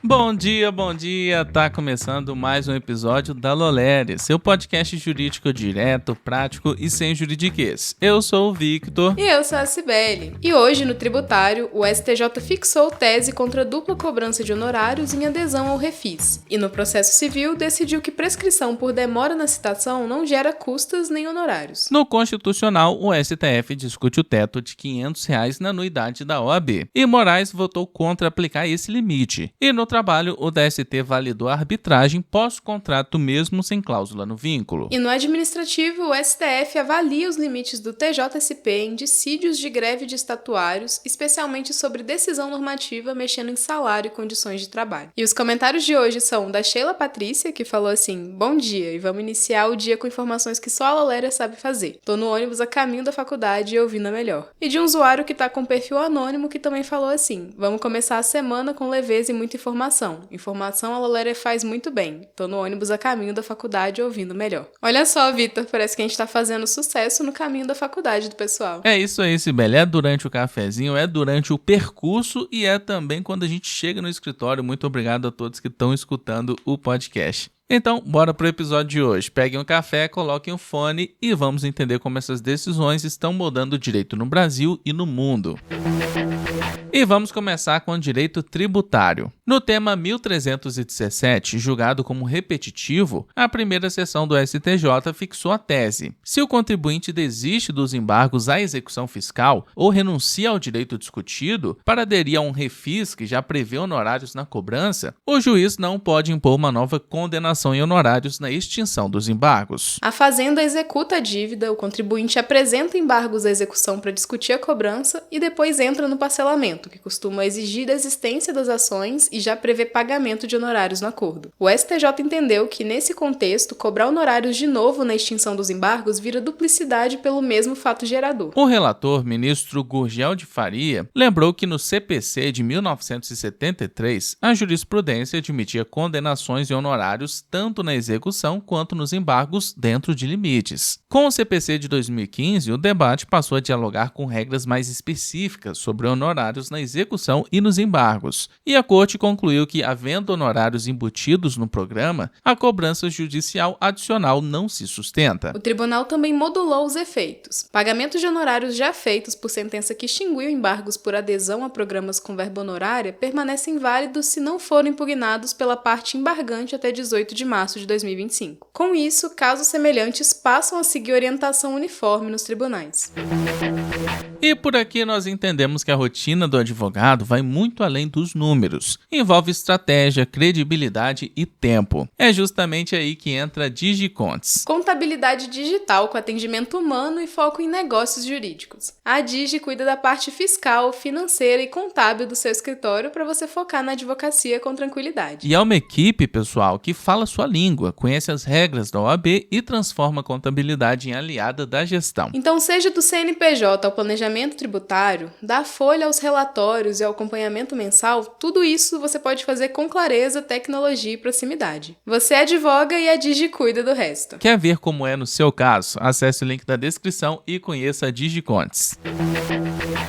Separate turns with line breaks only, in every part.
Bom dia, tá começando mais um episódio da Lolere, seu podcast jurídico direto, prático e sem juridiquês. Eu sou o Victor.
E eu sou a Cibele. E hoje, no tributário, o STJ fixou tese contra a dupla cobrança de honorários em adesão ao refis. E no processo civil, decidiu que prescrição por demora na citação não gera custas nem honorários.
No Constitucional, o STF discute o teto de R$ 500 na anuidade da OAB. E Moraes votou contra aplicar esse limite. E no trabalho, o DST validou a arbitragem pós-contrato mesmo sem cláusula no vínculo.
E no administrativo, o STF avalia os limites do TJSP em dissídios de greve de estatuários, especialmente sobre decisão normativa mexendo em salário e condições de trabalho. E os comentários de hoje são da Sheila Patrícia, que falou assim: bom dia, e vamos iniciar o dia com informações que só a Lolere sabe fazer. Tô no ônibus a caminho da faculdade e ouvindo a melhor. E de um usuário que tá com perfil anônimo que também falou assim: vamos começar a semana com leveza e muita informação. Informação a Lolere faz muito bem. Tô no ônibus a caminho da faculdade ouvindo melhor. Olha só, Vitor, parece que a gente tá fazendo sucesso no caminho da faculdade do pessoal.
É isso aí, Cibele. É durante o cafezinho, é durante o percurso e é também quando a gente chega no escritório. Muito obrigado a todos que estão escutando o podcast. Então, bora pro episódio de hoje. Peguem um café, coloquem o fone e vamos entender como essas decisões estão mudando o direito no Brasil e no mundo. E vamos começar com o direito tributário. No tema 1317, julgado como repetitivo, a primeira sessão do STJ fixou a tese: se o contribuinte desiste dos embargos à execução fiscal ou renuncia ao direito discutido para aderir a um refis que já prevê honorários na cobrança, o juiz não pode impor uma nova condenação em honorários na extinção dos embargos.
A Fazenda executa a dívida, o contribuinte apresenta embargos à execução para discutir a cobrança e depois entra no parcelamento, que costuma exigir a existência das ações e já prevê pagamento de honorários no acordo. O STJ entendeu que, nesse contexto, cobrar honorários de novo na extinção dos embargos vira duplicidade pelo mesmo fato gerador.
O relator, ministro Gurgel de Faria, lembrou que no CPC de 1973, a jurisprudência admitia condenações e honorários tanto na execução quanto nos embargos dentro de limites. Com o CPC de 2015, o debate passou a dialogar com regras mais específicas sobre honorários na execução e nos embargos, e a Corte concluiu que, havendo honorários embutidos no programa, a cobrança judicial adicional não se sustenta.
O tribunal também modulou os efeitos. Pagamentos de honorários já feitos por sentença que extinguiu embargos por adesão a programas com verba honorária permanecem válidos se não forem impugnados pela parte embargante até 18 de março de 2025. Com isso, casos semelhantes passam a seguir orientação uniforme nos tribunais.
E por aqui nós entendemos que a rotina do advogado vai muito além dos números. Envolve estratégia, credibilidade e tempo. É justamente aí que entra a Digicontes.
Contabilidade digital com atendimento humano e foco em negócios jurídicos. A Digi cuida da parte fiscal, financeira e contábil do seu escritório para você focar na advocacia com tranquilidade.
E é uma equipe, pessoal, que fala sua língua, conhece as regras da OAB e transforma a contabilidade em aliada da gestão.
Então, seja do CNPJ ao planejamento tributário, da folha aos relatórios e ao acompanhamento mensal, tudo isso você pode fazer com clareza, tecnologia e proximidade. Você advoga e a Digi cuida do resto.
Quer ver como é no seu caso? Acesse o link da descrição e conheça a Digicontes.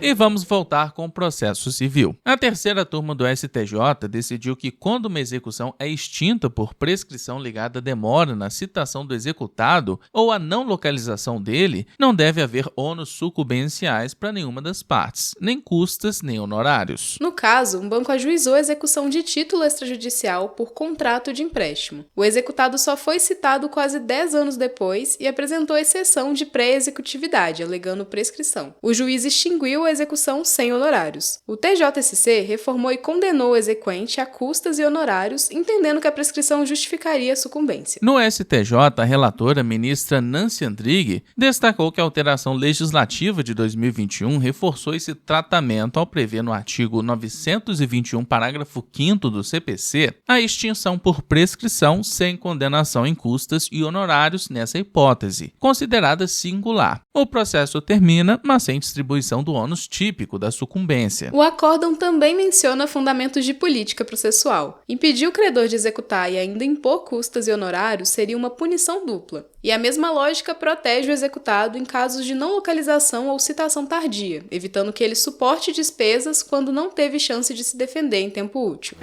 E vamos voltar com o processo civil. A terceira turma do STJ decidiu que quando uma execução é extinta por prescrição ligada à demora na citação do executado ou à não localização dele, não deve haver ônus sucumbenciais para nenhuma das partes, nem custas, nem honorários.
No caso, um banco ajuizou a execução de título extrajudicial por contrato de empréstimo. O executado só foi citado quase 10 anos depois e apresentou exceção de pré-executividade, alegando prescrição. O juiz extinguiu a execução sem honorários. O TJSC reformou e condenou o exequente a custas e honorários, entendendo que a prescrição justificaria a sucumbência.
No STJ, a relatora, ministra Nancy Andrighi, destacou que a alteração legislativa de 2021 reforçou esse tratamento ao prever no artigo 921, parágrafo 5º do CPC, a extinção por prescrição sem condenação em custas e honorários nessa hipótese, considerada singular. O processo termina, mas sem distribuição do ônus típico da sucumbência.
O acórdão também menciona fundamentos de política processual. Impedir o credor de executar e ainda impor custas e honorários seria uma punição dupla. E a mesma lógica protege o executado em casos de não localização ou citação tardia, evitando que ele suporte despesas quando não teve chance de se defender em tempo útil.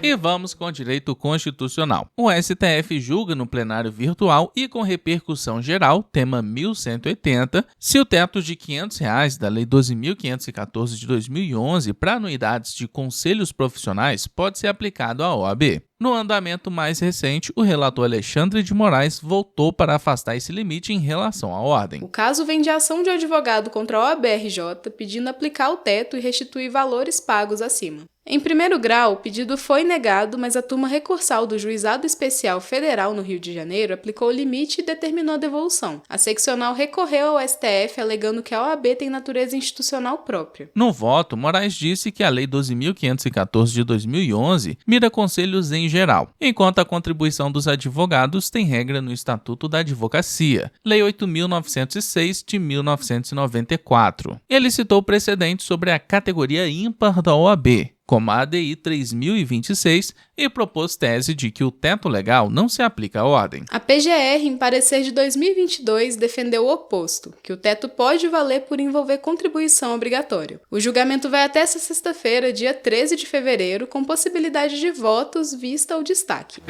E vamos com o direito constitucional. O STF julga no plenário virtual e com repercussão geral, tema 1180, se o teto de R$ 500 da Lei 12.514 de 2011 para anuidades de conselhos profissionais pode ser aplicado à OAB. No andamento mais recente, o relator Alexandre de Moraes votou para afastar esse limite em relação à ordem.
O caso vem de ação de advogado contra a OAB-RJ pedindo aplicar o teto e restituir valores pagos acima. Em primeiro grau, o pedido foi negado, mas a turma recursal do Juizado Especial Federal no Rio de Janeiro aplicou o limite e determinou a devolução. A seccional recorreu ao STF alegando que a OAB tem natureza institucional própria.
No voto, Moraes disse que a Lei 12.514 de 2011 mira conselhos em geral, enquanto a contribuição dos advogados tem regra no Estatuto da Advocacia, Lei 8.906 de 1994. Ele citou precedentes sobre a categoria ímpar da OAB, como a ADI 3026, e propôs tese de que o teto legal não se aplica à ordem.
A PGR, em parecer de 2022, defendeu o oposto, que o teto pode valer por envolver contribuição obrigatória. O julgamento vai até esta sexta-feira, dia 13 de fevereiro, com possibilidade de votos vista ao destaque.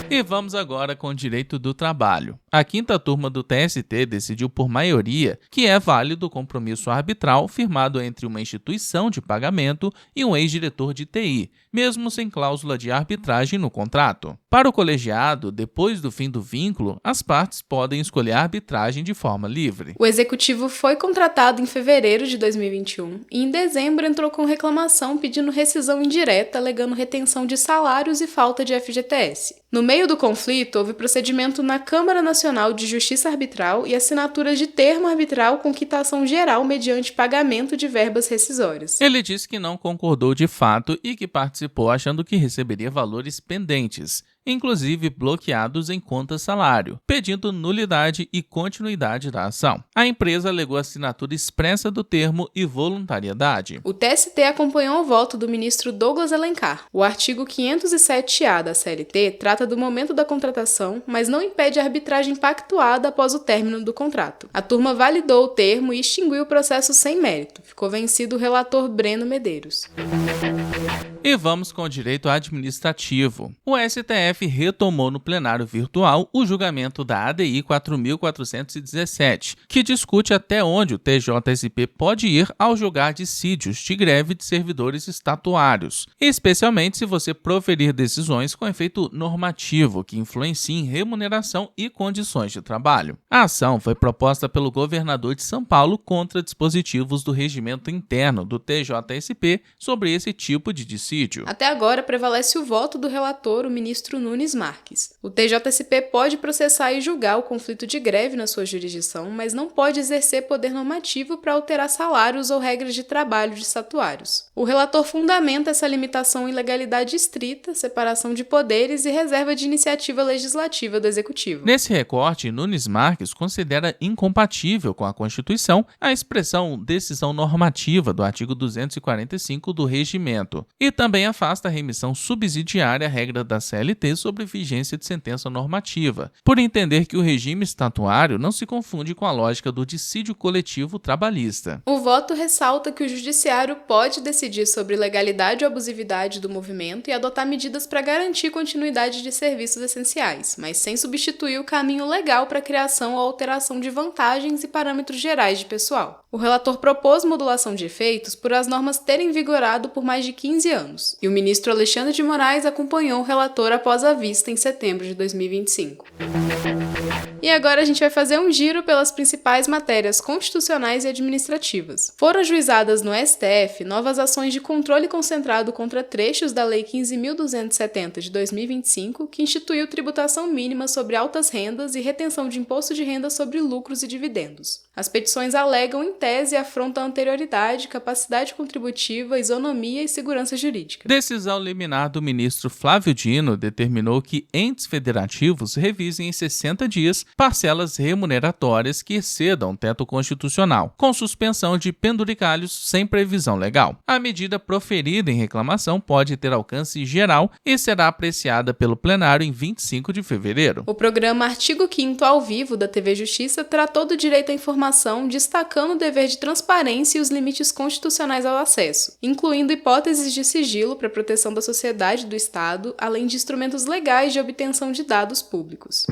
E vamos agora com o direito do trabalho. A quinta turma do TST decidiu por maioria que é válido o compromisso arbitral firmado entre uma instituição de pagamento e um ex-diretor de TI, mesmo sem cláusula de arbitragem no contrato. Para o colegiado, depois do fim do vínculo, as partes podem escolher a arbitragem de forma livre.
O executivo foi contratado em fevereiro de 2021 e em dezembro entrou com reclamação pedindo rescisão indireta, alegando retenção de salários e falta de FGTS. No meio do conflito, houve procedimento na Câmara Nacional de Justiça Arbitral e assinatura de termo arbitral com quitação geral mediante pagamento de verbas rescisórias.
Ele disse que não concordou de fato e que participou achando que receberia valores pendentes, inclusive bloqueados em conta salário, pedindo nulidade e continuidade da ação. A empresa alegou assinatura expressa do termo e voluntariedade.
O TST acompanhou o voto do ministro Douglas Alencar. O artigo 507-A da CLT trata do momento da contratação, mas não impede a arbitragem pactuada após o término do contrato. A turma validou o termo e extinguiu o processo sem mérito. Ficou vencido o relator Breno Medeiros.
E vamos com o direito administrativo. O STF retomou no plenário virtual o julgamento da ADI 4.417, que discute até onde o TJSP pode ir ao julgar dissídios de greve de servidores estatuários, especialmente se você proferir decisões com efeito normativo que influenciem remuneração e condições de trabalho. A ação foi proposta pelo governador de São Paulo contra dispositivos do regimento interno do TJSP sobre esse tipo de dissídio.
Até agora prevalece o voto do relator, o ministro Nunes Marques. O TJSP pode processar e julgar o conflito de greve na sua jurisdição, mas não pode exercer poder normativo para alterar salários ou regras de trabalho de estatuários. O relator fundamenta essa limitação em legalidade estrita, separação de poderes e reserva de iniciativa legislativa do Executivo.
Nesse recorte, Nunes Marques considera incompatível com a Constituição a expressão decisão normativa do artigo 245 do Regimento e também afasta a remissão subsidiária à regra da CLT sobre vigência de sentença normativa, por entender que o regime estatuário não se confunde com a lógica do dissídio coletivo trabalhista.
O voto ressalta que o judiciário pode decidir sobre legalidade ou abusividade do movimento e adotar medidas para garantir continuidade de serviços essenciais, mas sem substituir o caminho legal para a criação ou alteração de vantagens e parâmetros gerais de pessoal. O relator propôs modulação de efeitos por as normas terem vigorado por mais de 15 anos, e o ministro Alexandre de Moraes acompanhou o relator após a vista em setembro de 2025. E agora a gente vai fazer um giro pelas principais matérias constitucionais e administrativas. Foram ajuizadas no STF novas ações de controle concentrado contra trechos da Lei 15.270 de 2025, que instituiu tributação mínima sobre altas rendas e retenção de imposto de renda sobre lucros e dividendos. As petições alegam, em tese, afronta a anterioridade, capacidade contributiva, isonomia e segurança jurídica.
Decisão liminar do ministro Flávio Dino determinou que entes federativos revisem em 60 dias parcelas remuneratórias que excedam o teto constitucional, com suspensão de penduricalhos sem previsão legal. A medida proferida em reclamação pode ter alcance geral e será apreciada pelo plenário em 25 de fevereiro.
O programa Artigo 5º ao vivo da TV Justiça tratou do direito à informação, destacando o dever de transparência e os limites constitucionais ao acesso, incluindo hipóteses de sigilo para proteção da sociedade e do Estado, além de instrumentos legais de obtenção de dados públicos.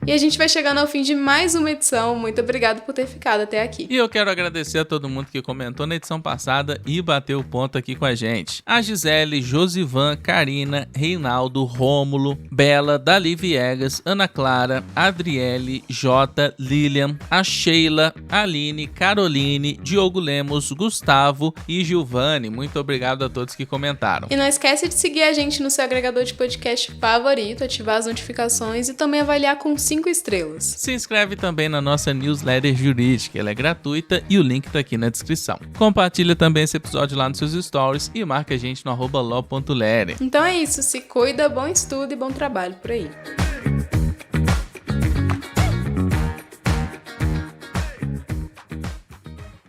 E a gente vai chegando ao fim de mais uma edição. Muito obrigado por ter ficado até aqui.
E eu quero agradecer a todo mundo que comentou na edição passada e bateu o ponto aqui com a gente. A Gisele, Josivan, Karina, Reinaldo, Rômulo, Bela, Dali Viegas, Ana Clara, Adriele, Jota, Lilian, a Sheila, Aline, Caroline, Diogo Lemos, Gustavo e Gilvane. Muito obrigado a todos que comentaram.
E não esquece de seguir a gente no seu agregador de podcast favorito, ativar as notificações e também avaliar com 5 estrelas.
Se inscreve também na nossa newsletter jurídica, ela é gratuita e o link tá aqui na descrição. Compartilha também esse episódio lá nos seus stories e marca a gente no @law.lere.
Então é isso, se cuida, bom estudo e bom trabalho por aí.